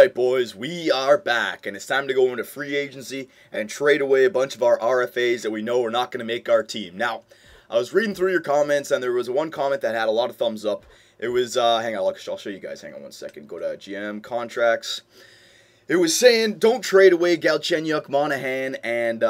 Alright boys, we are back, and it's time to go into free agency and trade away a bunch of our RFAs that we know are not going to make our team. Now, I was reading through your comments, and there was one comment that had a lot of thumbs up. It was, hang on, I'll show you guys, hang on one second, go to GM, contracts. It was saying, don't trade away Galchenyuk, Monahan, and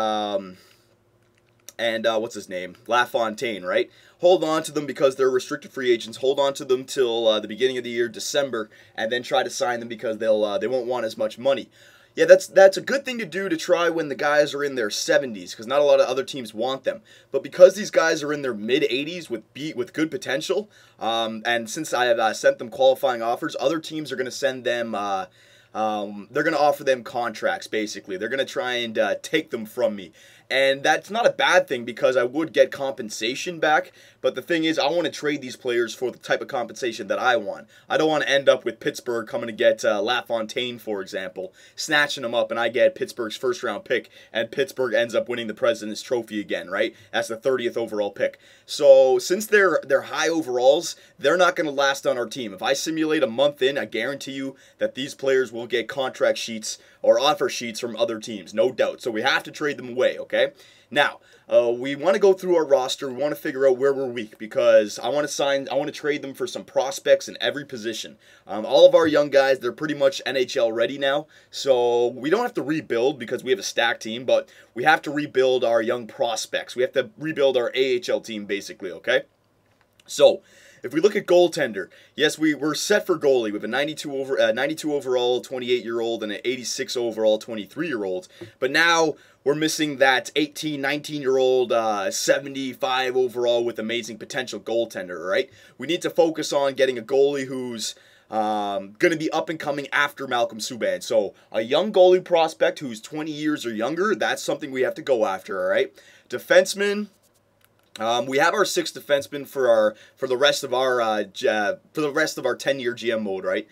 what's his name, LaFontaine, right? Hold on to them because they're restricted free agents. Hold on to them till the beginning of the year, December, and then try to sign them because they won't want as much money. Yeah, that's a good thing to do to try when the guys are in their 70s because not a lot of other teams want them. But because these guys are in their mid-80s with good potential, and since I have sent them qualifying offers, other teams are going to send them. They're going to offer them contracts, basically. They're going to try and take them from me. And that's not a bad thing because I would get compensation back. But the thing is, I want to trade these players for the type of compensation that I want. I don't want to end up with Pittsburgh coming to get LaFontaine, for example, snatching them up, and I get Pittsburgh's first-round pick, and Pittsburgh ends up winning the President's Trophy again, right? That's the 30th overall pick. So since they're high overalls, they're not going to last on our team. If I simulate a month in, I guarantee you that these players will get contract sheets or offer sheets from other teams, no doubt. So we have to trade them away, okay? Now, we want to go through our roster. We want to figure out where we're weak because I want to trade them for some prospects in every position. All of our young guys, they're pretty much NHL ready now. So we don't have to rebuild because we have a stacked team, but we have to rebuild our young prospects. We have to rebuild our AHL team basically, okay? So, if we look at goaltender, yes, we're set for goalie. We have a 92 overall 28-year-old and an 86 overall 23-year-old. But now we're missing that 18, 19-year-old 75 overall with amazing potential goaltender, right? We need to focus on getting a goalie who's going to be up and coming after Malcolm Subban. So a young goalie prospect who's 20 years or younger, that's something we have to go after, all right? Defenseman. We have our 6 defensemen for the rest of our 10-year GM mode, right?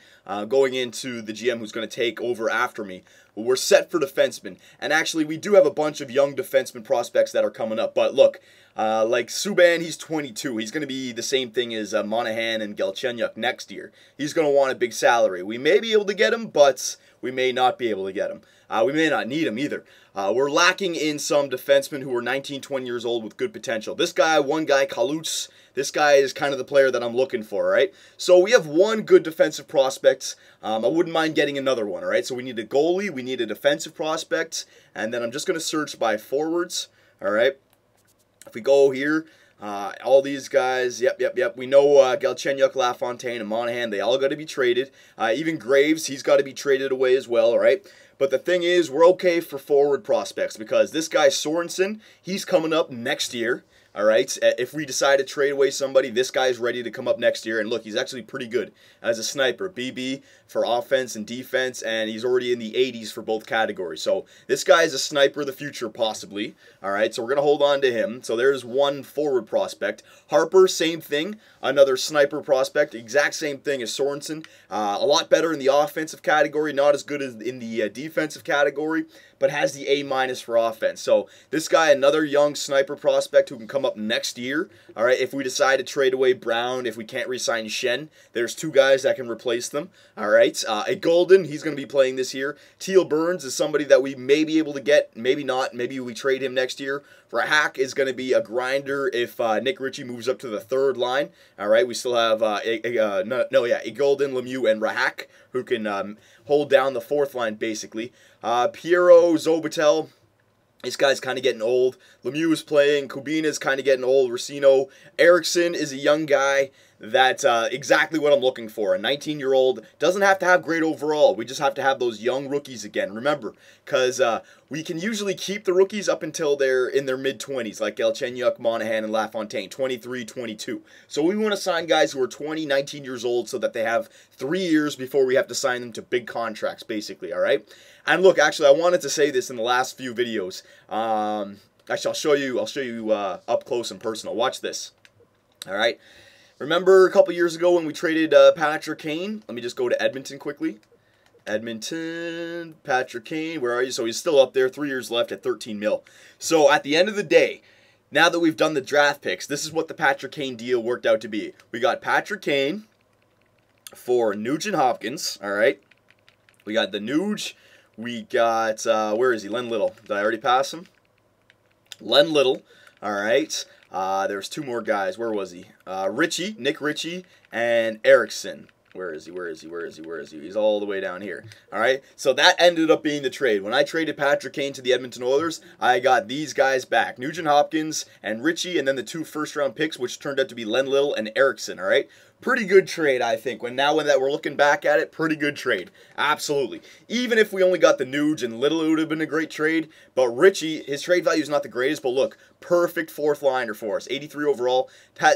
Going into the GM who's going to take over after me. Well, we're set for defensemen, and actually we do have a bunch of young defenseman prospects that are coming up. But look, like Subban, he's 22. He's going to be the same thing as Monahan and Galchenyuk next year. He's going to want a big salary. We may be able to get him, but we may not be able to get him. We may not need him either. We're lacking in some defensemen who are 19, 20 years old with good potential. This guy, one guy, Kalutz, this guy is kind of the player that I'm looking for, right? So we have one good defensive prospect. I wouldn't mind getting another one, all right? So we need a goalie, we need a defensive prospect, and then I'm just going to search by forwards, all right? If we go here, all these guys, yep. We know Galchenyuk, LaFontaine, and Monahan, they all got to be traded. Even Graves, he's got to be traded away as well, all right? But the thing is, we're okay for forward prospects because this guy Sorensen, he's coming up next year. All right, if we decide to trade away somebody, this guy's ready to come up next year. And look, he's actually pretty good as a sniper. BB for offense and defense, and he's already in the 80s for both categories. So this guy is a sniper of the future, possibly. All right, so we're going to hold on to him. So there's one forward prospect. Harper, same thing. Another sniper prospect, exact same thing as Sorensen. A lot better in the offensive category, not as good as in the defensive category, but has the A- for offense. So this guy, another young sniper prospect who can come up next year. All right, if we decide to trade away Brown, if we can't re-sign Shen, there's 2 guys that can replace them. All right, a Golden, he's going to be playing this year. Teal Burns is somebody that we may be able to get, maybe not. Maybe we trade him next year. Rahak is going to be a grinder if Nick Ritchie moves up to the 3rd line. All right, we still have Golden, Lemieux, and Rahak who can hold down the 4th line basically. Piero Zobatel, this guy's kind of getting old. Lemieux is playing. Kubina's kind of getting old. Racino. Erickson is a young guy. That's exactly what I'm looking for. A 19-year-old doesn't have to have great overall. We just have to have those young rookies again. Remember, because we can usually keep the rookies up until they're in their mid-20s, like Galchenyuk, Monahan, and LaFontaine, 23, 22. So we want to sign guys who are 20, 19 years old so that they have 3 years before we have to sign them to big contracts, basically, all right? And look, actually, I wanted to say this in the last few videos. Actually, I'll show you up close and personal. Watch this, all right? Remember a couple years ago when we traded Patrick Kane? Let me just go to Edmonton quickly. Edmonton, Patrick Kane, where are you? So he's still up there, 3 years left at 13 mil. So at the end of the day, now that we've done the draft picks, this is what the Patrick Kane deal worked out to be. We got Patrick Kane for Nugent Hopkins, all right? We got the Nuge. We got, where is he? Len Little. Did I already pass him? Len Little. All right. There's two more guys. Where was he? Ritchie, Nick Ritchie, and Erickson. Where is he? Where is he? Where is he? Where is he? He's all the way down here. All right. So that ended up being the trade. When I traded Patrick Kane to the Edmonton Oilers, I got these guys back. Nugent Hopkins and Ritchie, and then the 2 first-round picks, which turned out to be Len Little and Erickson. All right. Pretty good trade, I think. When that we're looking back at it, pretty good trade. Absolutely. Even if we only got the Nuge and Little, it would have been a great trade. But Ritchie, his trade value is not the greatest. But look, perfect fourth liner for us. 83 overall.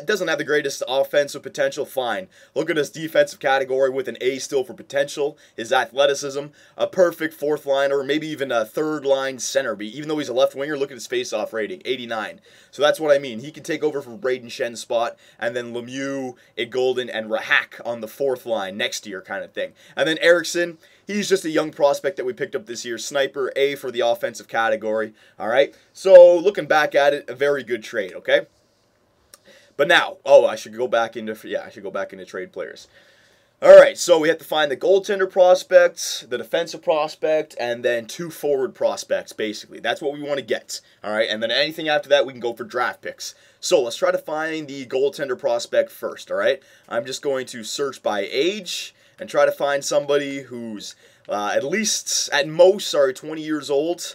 Doesn't have the greatest offensive potential. Fine. Look at his defensive category with an A still for potential. His athleticism. A perfect fourth liner, or maybe even a third line center. Even though he's a left winger, look at his face-off rating. 89. So that's what I mean. He can take over for Braden Shen's spot. And then Lemieux, Golden, and Rahak on the fourth line next year kind of thing. And then Erickson, he's just a young prospect that we picked up this year. Sniper, A for the offensive category. All right. So looking back at it, a very good trade, okay? But now, I should go back into trade players. All right, so we have to find the goaltender prospects, the defensive prospect, and then 2 forward prospects, basically. That's what we want to get. All right, and then anything after that, we can go for draft picks. So let's try to find the goaltender prospect first, all right? I'm just going to search by age and try to find somebody who's at least, at most, 20 years old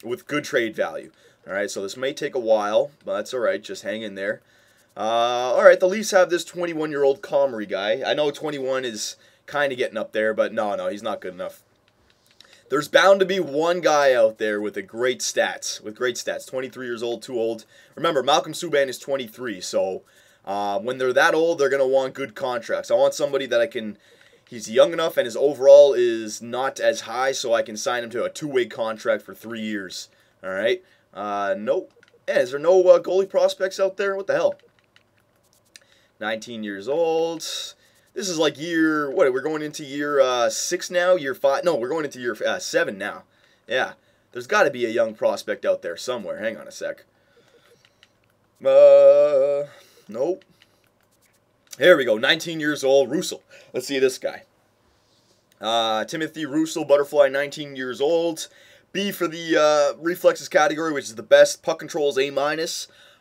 with good trade value. All right, so this may take a while, but that's all right. Just hang in there. All right, the Leafs have this 21-year-old Comrie guy. I know 21 is kind of getting up there, but no, he's not good enough. There's bound to be one guy out there with great stats. 23 years old, too old. Remember, Malcolm Subban is 23, so when they're that old, they're going to want good contracts. I want somebody that he's young enough and his overall is not as high, so I can sign him to a 2-way contract for 3 years. All right? Nope. Yeah, is there no goalie prospects out there? What the hell? 19 years old. This is like year, we're going into year 6 now? Year 5? No, we're going into year 7 now. Yeah. There's got to be a young prospect out there somewhere. Hang on a sec. Nope. Here we go. 19 years old. Russell. Let's see this guy. Timothy Russell, Butterfly, 19 years old. B for the reflexes category, which is the best. Puck control is A-.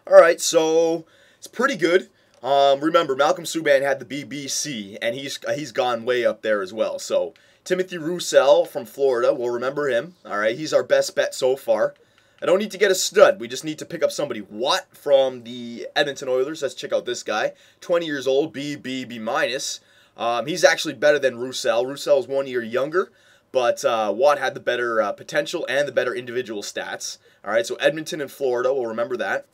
All right, so it's pretty good. Remember, Malcolm Subban had the BBC, and he's gone way up there as well. So Timothy Russell from Florida, we'll remember him. All right, he's our best bet so far. I don't need to get a stud. We just need to pick up somebody. Watt from the Edmonton Oilers. Let's check out this guy. 20 years old, B-. He's actually better than Russell. Russell is 1 year younger, but Watt had the better potential and the better individual stats. All right, so Edmonton and Florida, we'll remember that.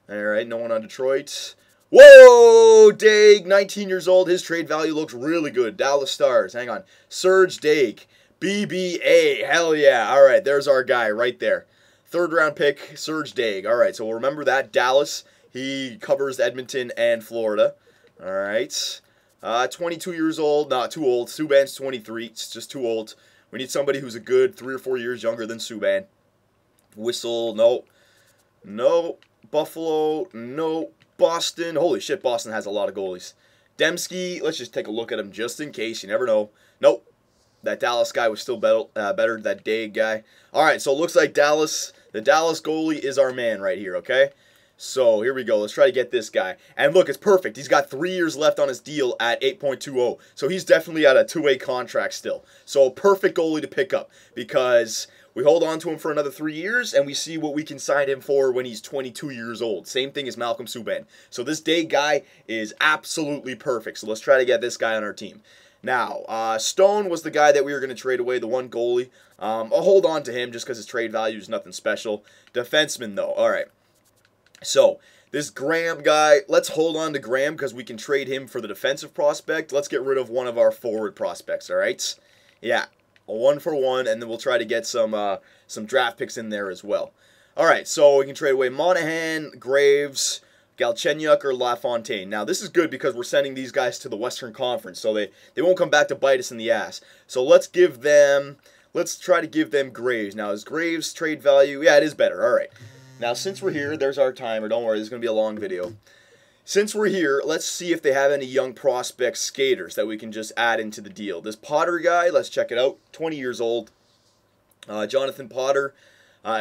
All right, no one on Detroit. Whoa, Daig, 19 years old. His trade value looks really good. Dallas Stars. Hang on. Serge Daig. BBA. Hell yeah. All right, there's our guy right there. 3rd round pick, Serge Daig. All right, so we'll remember that. Dallas, he covers Edmonton and Florida. All right. 22 years old. Not too old. Subban's 23. It's just too old. We need somebody who's a good 3 or 4 years younger than Subban. Whistle, no. No. Buffalo, no. Boston, holy shit, Boston has a lot of goalies. Dembski, let's just take a look at him just in case. You never know. Nope. That Dallas guy was still better than that Daig guy. All right, so it looks like Dallas, the Dallas goalie is our man right here, okay? So here we go. Let's try to get this guy. And look, it's perfect. He's got 3 years left on his deal at 8.20. So he's definitely at a 2-way contract still. So perfect goalie to pick up because we hold on to him for another 3 years, and we see what we can sign him for when he's 22 years old. Same thing as Malcolm Subban. So this Daig guy is absolutely perfect. So let's try to get this guy on our team. Now, Stone was the guy that we were going to trade away, the one goalie. I'll hold on to him just because his trade value is nothing special. Defenseman, though. All right. So this Graham guy, let's hold on to Graham because we can trade him for the defensive prospect. Let's get rid of one of our forward prospects, all right? Yeah. A 1-for-1, and then we'll try to get some draft picks in there as well. All right, so we can trade away Monahan, Graves, Galchenyuk, or LaFontaine. Now, this is good because we're sending these guys to the Western Conference, so they won't come back to bite us in the ass. So let's try to give them Graves. Now, is Graves' trade value? Yeah, it is better. All right. Now, since we're here, there's our timer. Don't worry, this is going to be a long video. Since we're here, let's see if they have any young prospect skaters that we can just add into the deal. This Potter guy, let's check it out. 20 years old. Jonathan Potter,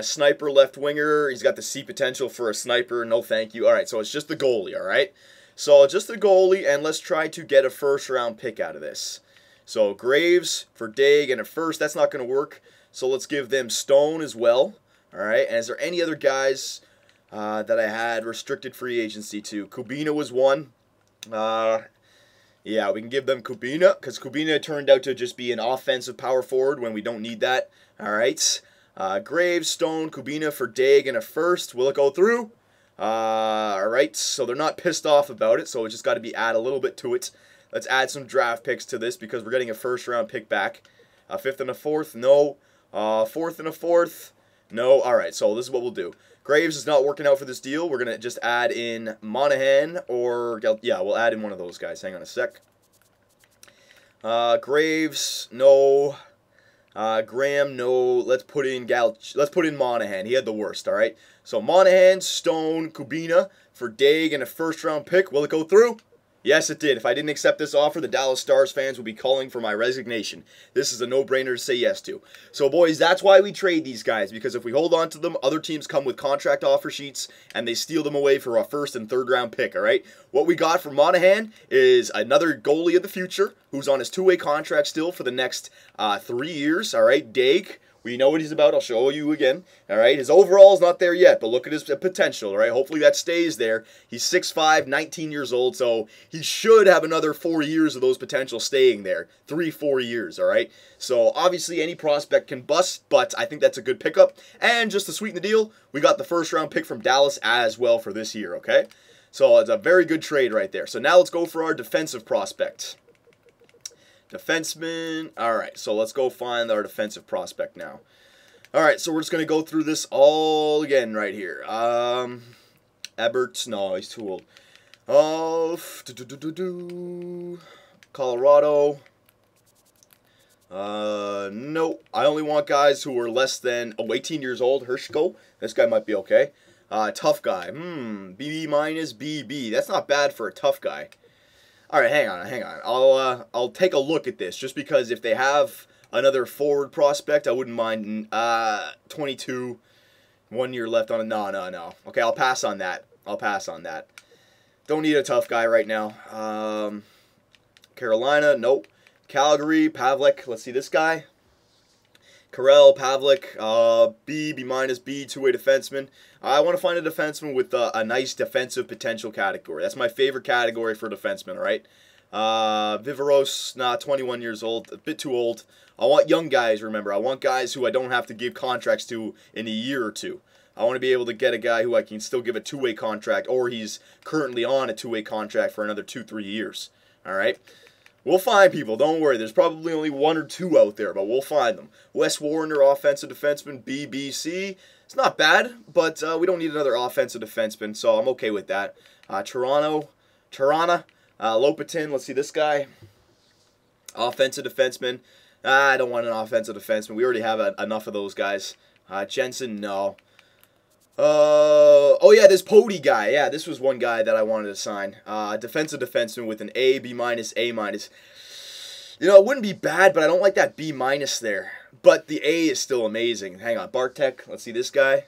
sniper left winger. He's got the C potential for a sniper. No thank you. All right, so it's just the goalie, all right? So just the goalie, and let's try to get a first-round pick out of this. So Graves for Dag and a first. That's not going to work. So let's give them Stone as well. All right, and is there any other guys that I had restricted free agency to? Kubina was one. Yeah, we can give them Kubina, because Kubina turned out to just be an offensive power forward when we don't need that. All right. Graves, Stone, Kubina for Dag and a first. Will it go through? All right, so they're not pissed off about it, so it just got to be add a little bit to it. Let's add some draft picks to this because we're getting a first-round pick back. A fifth and a fourth, no. Fourth and a fourth, no. All right, so this is what we'll do. Graves is not working out for this deal. We're going to just add in Monahan or, yeah, we'll add in one of those guys. Hang on a sec. Graves, no. Graham, no. Let's put in Monahan. He had the worst, all right? So Monahan, Stone, Kubina for Dag and a first-round pick. Will it go through? Yes, it did. If I didn't accept this offer, the Dallas Stars fans would be calling for my resignation. This is a no-brainer to say yes to. So, boys, that's why we trade these guys, because if we hold on to them, other teams come with contract offer sheets, and they steal them away for a first- and third-round pick, all right? What we got from Monahan is another goalie of the future who's on his two-way contract still for the next 3 years, all right? Dag. We know what he's about. I'll show you again. All right. His overall is not there yet, but look at his potential. All right. Hopefully that stays there. He's 6'5", 19 years old, so he should have another 4 years of those potential staying there. 3-4 years. All right. So obviously any prospect can bust, but I think that's a good pickup. And just to sweeten the deal, we got the first-round pick from Dallas as well for this year. Okay. So it's a very good trade right there. So now let's go for our defensive prospect. Defenseman. All right, so let's go find our defensive prospect now. All right, so we're just going to go through this all again right here. Ebert. No, he's too old. Oh, Colorado. No, I only want guys who are less than 18 years old. Hershko. This guy might be okay. Tough guy. BB minus BB. That's not bad for a tough guy. All right, hang on. I'll take a look at this just because if they have another forward prospect, I wouldn't mind. 22, 1 year left on it. No. Okay, I'll pass on that. Don't need a tough guy right now. Carolina, nope. Calgary, Pavlik. Let's see this guy. Karel, Pavlik, B minus B, two-way defenseman. I want to find a defenseman with a nice defensive potential category. That's my favorite category for defensemen, all right? Viveros, 21 years old, a bit too old. I want young guys, remember. I want guys who I don't have to give contracts to in a year or two. I want to be able to get a guy who I can still give a two-way contract, or he's currently on a two-way contract for another 2-3 years, all right? We'll find people, don't worry. There's probably only one or two out there, but we'll find them. Wes Warner, offensive defenseman, BBC. It's not bad, but we don't need another offensive defenseman, so I'm okay with that. Tirana, Lopatin, let's see this guy. Offensive defenseman. I don't want an offensive defenseman. We already have enough of those guys. Jensen, no. Oh yeah, this Pody guy. Yeah, this was one guy that I wanted to sign. Defensive defenseman with an A, B minus, A minus. You know, it wouldn't be bad, but I don't like that B minus there. But the A is still amazing. Hang on, Bartek. Let's see this guy.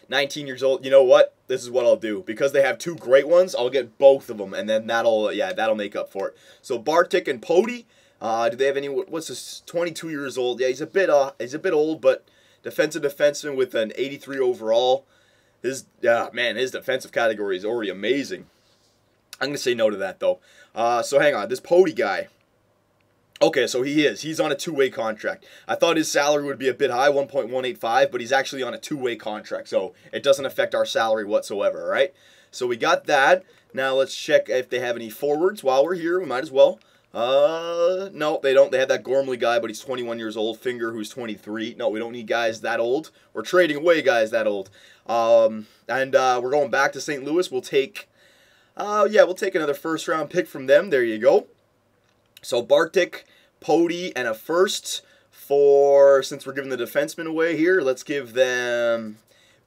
19 years old. You know what? This is what I'll do. Because they have two great ones, I'll get both of them, and then that'll make up for it. So Bartek and Pody. Do they have any? What's this? 22 years old. Yeah, he's a bit old, but defensive defenseman with an 83 overall. His defensive category is already amazing. I'm gonna say no to that though. So hang on, this Pody guy. Okay, so he's on a two-way contract. I thought his salary would be a bit high, 1.185, but he's actually on a two-way contract, so it doesn't affect our salary whatsoever. All right. So we got that. Now let's check if they have any forwards. While we're here, we might as well. No, they don't. They have that Gormley guy, but he's 21 years old. Finger, who's 23. No, we don't need guys that old. We're trading away guys that old. We're going back to St. Louis. We'll take, we'll take another first-round pick from them. There you go. So Bartik, Pody, and a first for, since we're giving the defenseman away here, let's give them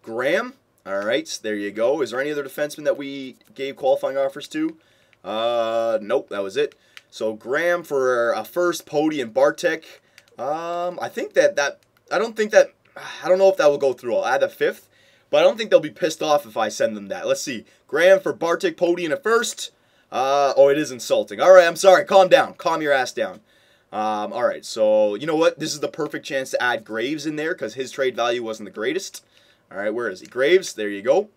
Graham. All right, there you go. Is there any other defenseman that we gave qualifying offers to? Nope, that was it. So Graham for a first, Pody and Bartek. I think I don't know if that will go through. I'll add a fifth, but I don't think they'll be pissed off if I send them that. Let's see. Graham for Bartek, Pody, and a first. Oh, it is insulting. All right, I'm sorry. Calm down. Calm your ass down. All right, so you know what? This is the perfect chance to add Graves in there because his trade value wasn't the greatest. All right, where is he? Graves. There you go.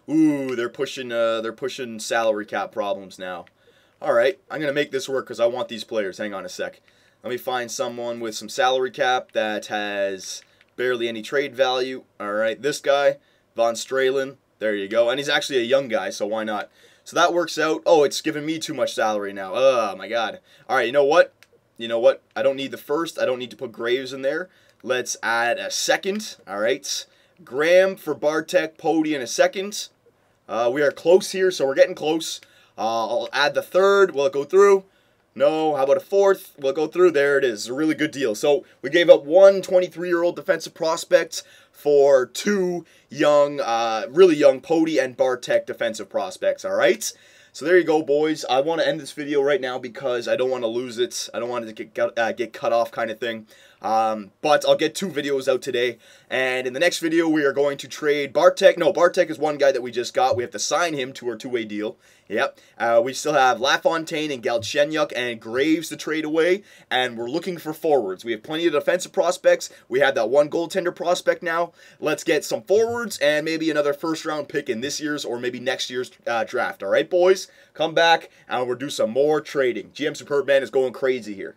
Ooh, they're pushing salary cap problems now. All right, I'm gonna make this work because I want these players. Hang on a sec. Let me find someone with some salary cap that has barely any trade value. All right, this guy, Von Stralen. There you go. And he's actually a young guy, so why not? So that works out. Oh, it's giving me too much salary now. Oh, my God. All right, you know what? You know what? I don't need the first. I don't need to put Graves in there. Let's add a second. All right. Graham for Bartek, Pody in a second. We are close here, so we're getting close. I'll add the third. Will it go through? No. How about a fourth? Will it go through? There it is. A really good deal. So we gave up one 23-year-old defensive prospect for two young, really young Pody and Bartek defensive prospects. All right. So there you go, boys. I want to end this video right now because I don't want to lose it. I don't want it to get cut off kind of thing. But I'll get 2 videos out today. And in the next video, we are going to trade Bartek. No, Bartek is one guy that we just got. We have to sign him to our 2-way deal. Yep. We still have LaFontaine and Galchenyuk and Graves to trade away. And we're looking for forwards. We have plenty of defensive prospects. We have that one goaltender prospect now. Let's get some forwards and maybe another first-round pick in this year's or maybe next year's draft. All right, boys? Come back and we'll do some more trading. GM Superb Man is going crazy here.